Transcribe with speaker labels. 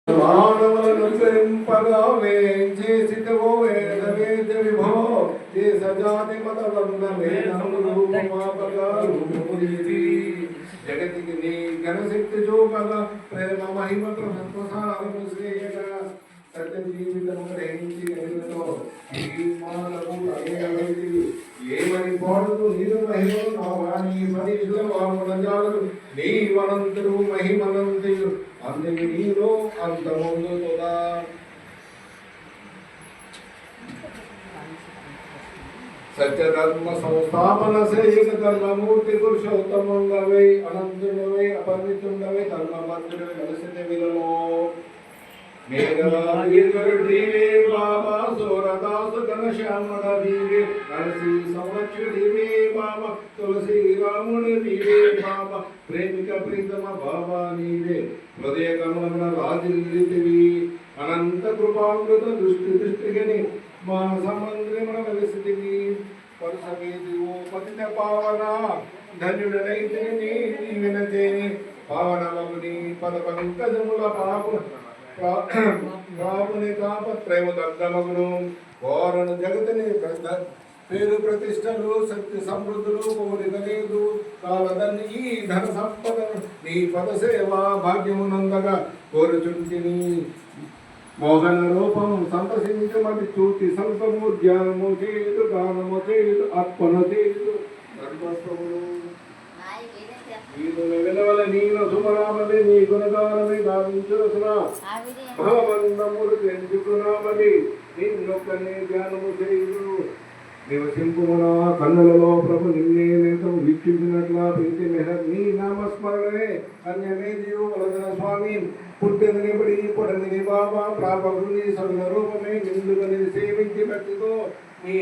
Speaker 1: మానవులను పెంపగా వేంచేసితవో వేద వేద విభో దేశ జాతి మత వర్ణ వేదములు మాపగా రూపములివి జగతికి నీ ఘనశక్తి చూపగా ప్రేమ మహిమ ప్రసారము శ్రేయగా సత్య జీవితము గ్రహించి కలిగినతో ఈ మానవు అగేయమైతి ఏమని పాడుతూ నీరు మహిమను నావాణి మనిషుల వామనజాలు నీ వనంతుడు మహిమనంతుడు అందుకు నీలో అంతమొందుతుదా సత్యధర్మ సంస్థాపన శ్రేయక ధర్మమూర్తి పురుషోత్తమంగవై అనంతుడవై అపరిమితుండవై ధర్మమంతుడవై కలిసిన విలలో మేఘరాజీవే బాబా సోరదాసు ఘనశ్యామడ దీవే నరసి సంవత్సరీవే బాబా తులసి రాముడు నీవే బాబా ప్రేమిక ప్రీతమ బాబా నీవే హృదయ కమలమున రాజిల్లితివి అనంత కృపామృత దృష్టిగని మా సమంద్రమున వెలిసితివి పరుసవేదివో పతిత పావన ధన్యుడనైతే నీ వినచేని పావనమగుని పద పంకజముల పాపు రాముని తాపత్రయము దగ్ధమగును కోరను జగతిని పేరు ప్రతిష్టలు శక్తి సమృద్ధులు కోరిక లేదు కాలదని ఈ ధన సంపదను నీ పద సేవా భాగ్యమునందగా కోరుచుంటిని మోహన రూపం సంతసించమని చూచి సంతము ధ్యానము చేయదు గానము చేయదు అర్పణ చేయదు ధర్మస్వములు వినవల నీల సుమరామని నీ గుణగానమే గావించురసునా భవబంధములు పెంచుకున్నామని నిన్నొక్కనే ధ్యానము చేయదు నివసింపుమనా కన్నులలో ప్రభు నిన్నే నేతం వీక్షించినట్లా ప్రీతి మెహర్ నీ నామస్మరణే అన్యమే జీవు వలదన స్వామి పుట్టిందని పడి పొడని బాబా ప్రాపకుని సగుణ రూపమే నిండుగా సేవించి భక్తితో నీ